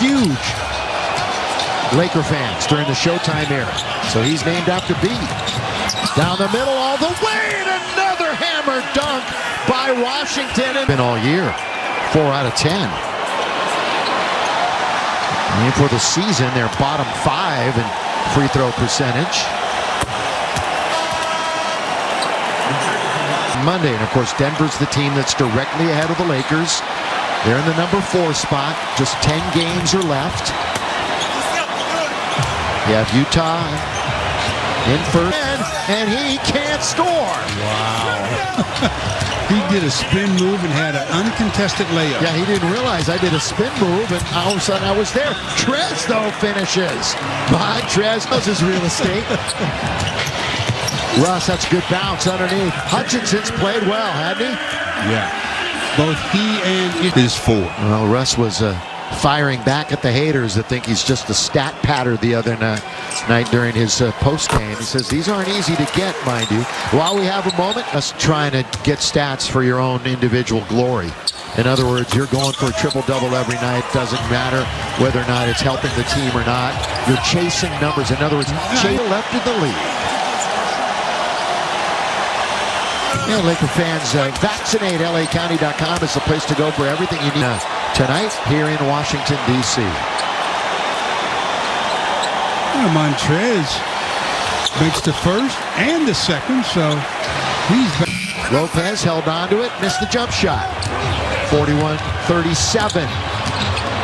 huge Laker fans during the Showtime era. So he's named after B. Down the middle all the way, and another hammer dunk by Washington. And been all year, 4 out of 10. And for the season, they're bottom 5 in free throw percentage. Monday, and of course Denver's the team that's directly ahead of the Lakers. They're in the number 4 spot. Just 10 games are left. You have Utah in first, and he can't score. Wow. He did a spin move and had an uncontested layup. Yeah, he didn't realize I did a spin move, and all of a sudden I was there. Trez, though, finishes. Montrezl knows his real estate. Russ, that's a good bounce underneath. Hutchinson's played well, hadn't he? Yeah. Both he and his 4. Well, Russ was firing back at the haters that think he's just a stat patter the other night during his post game. He says these aren't easy to get, mind you. While we have a moment, us trying to get stats for your own individual glory. In other words, you're going for a triple-double every night. Doesn't matter whether or not it's helping the team or not. You're chasing numbers. In other words, Jay left in the lead. Yeah, Laker fans, vaccinate. LACounty.com is the place to go for everything you need tonight here in Washington, D.C. Well, Montrez makes the first and the second, so he's back. Lopez held on to it, missed the jump shot. 41-37.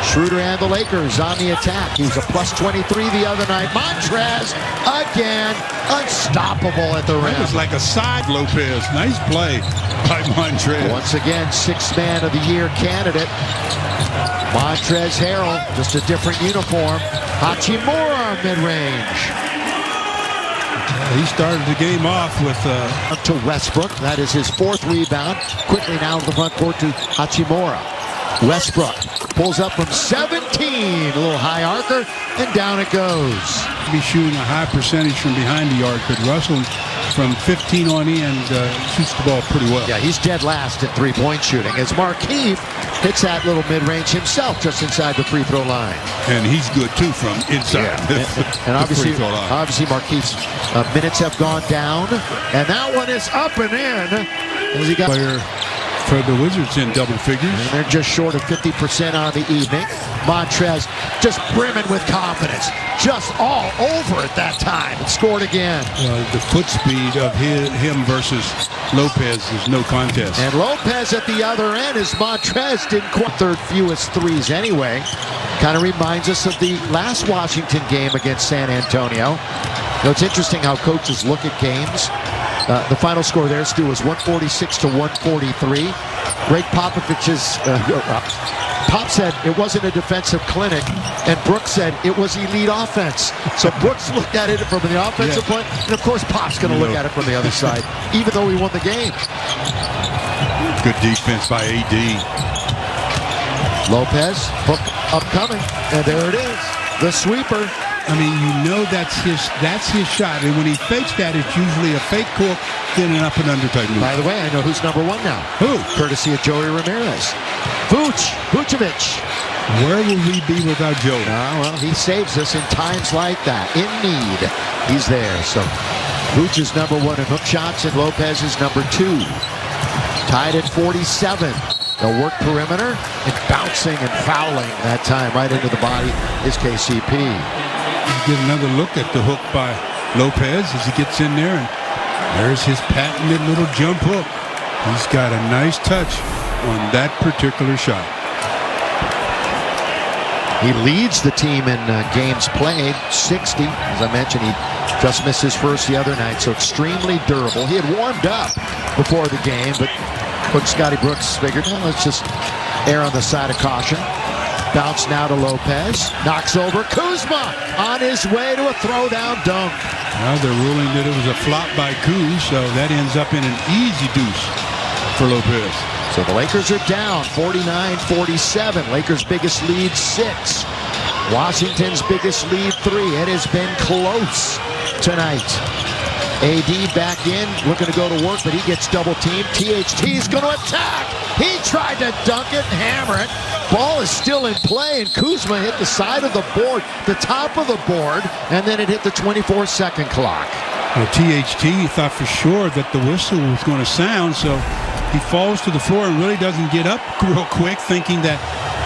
Schroeder and the Lakers on the attack. He was a plus 23 the other night. Montrez again, unstoppable at the rim. It was like a side Lopez. Nice play by Montrez. Once again, 6th man of the year candidate. Montrezl Harrell, just a different uniform. Hachimura mid-range. He started the game off with to Westbrook. That is his 4th rebound. Quickly now to the front court to Hachimura. Westbrook pulls up from 17, a little high arcer, and down it goes. Be shooting a high percentage from behind the arc, but Russell from 15 on end shoots the ball pretty well. Yeah, he's dead last in three-point shooting as Markieff hits that little mid-range himself just inside the free throw line. And he's good too from inside and obviously Markieff's minutes have gone down, and that one is up and in. As he got player for the Wizards in double figures. And they're just short of 50% on the evening. Montrez just brimming with confidence. Just all over it that time. And scored again. The foot speed of him versus Lopez is no contest. And Lopez at the other end as Montrez didn't quite 3rd fewest threes anyway. Kind of reminds us of the last Washington game against San Antonio. You know, it's interesting how coaches look at games. The final score there, Stu, was 146-143. Greg Popovich's Pop said it wasn't a defensive clinic, and Brooks said it was elite offense. So Brooks looked at it from the offensive point, and of course Pop's going to look at it from the other side, even though he won the game. Good defense by AD. Lopez, hook upcoming, and there it is, the sweeper. I mean, you know that's his shot, and when he fakes that, it's usually a fake hook, then an up and under type move. By the way, I know who's number 1 now. Who? Courtesy of Joey Ramirez. Vucevic. Where will we be without Joey? Well, he saves us in times like that, in need. He's there. So Vooch is number 1 in hook shots, and Lopez is number 2. Tied at 47. They'll work perimeter, and bouncing and fouling that time right into the body is KCP. Get another look at the hook by Lopez as he gets in there, and there's his patented little jump hook. He's got a nice touch on that particular shot. He leads the team in games played, 60. As I mentioned, he just missed his first the other night, so extremely durable. He had warmed up before the game, but Coach Scotty Brooks figured, well, let's just err on the side of caution. Bounce now to Lopez. Knocks over Kuzma on his way to a throwdown dunk. Now they're ruling that it was a flop by Kuz, so that ends up in an easy deuce for Lopez. So the Lakers are down 49-47. Lakers' biggest lead 6. Washington's biggest lead 3. It has been close tonight. AD back in, looking to go to work, but he gets double teamed. THT's going to attack. He tried to dunk it and hammer it. Ball is still in play, and Kuzma hit the side of the board, the top of the board, and then it hit the 24-second clock. Well, THT thought for sure that the whistle was going to sound, so he falls to the floor and really doesn't get up real quick, thinking that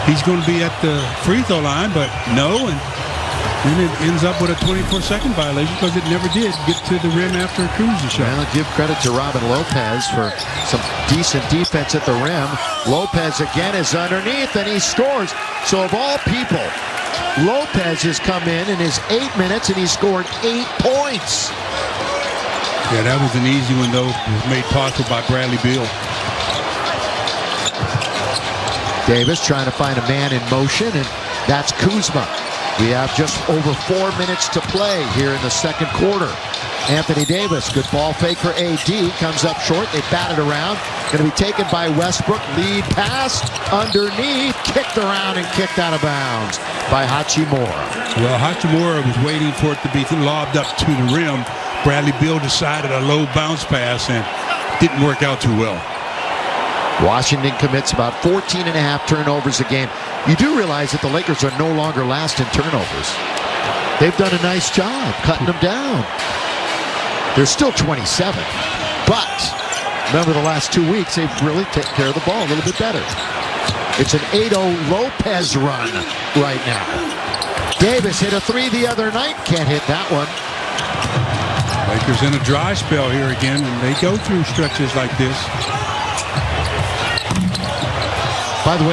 he's going to be at the free throw line, but no, and then it ends up with a 24-second violation because it never did get to the rim after a Kuzma shot. Well, give credit to Robin Lopez for some decent defense at the rim. Lopez again is underneath, and he scores. So of all people, Lopez has come in his 8 minutes, and he scored 8 points. Yeah, that was an easy one, though. It was made possible by Bradley Beal. Davis trying to find a man in motion, and that's Kuzma. We have just over 4 minutes to play here in the second quarter. Anthony Davis, good ball fake for AD, comes up short. They bat it around. Going to be taken by Westbrook. Lead pass underneath, kicked around and kicked out of bounds by Hachimura. Well, Hachimura was waiting for it to be lobbed up to the rim. Bradley Beal decided a low bounce pass and didn't work out too well. Washington commits about 14 and a half turnovers a game. You do realize that the Lakers are no longer last in turnovers. They've done a nice job cutting them down. They're still 27, but remember the last 2 weeks, they've really taken care of the ball a little bit better. It's an 8-0 Lopez run right now. Davis hit a 3 the other night. Can't hit that one. Lakers in a dry spell here again, and they go through stretches like this. By the way,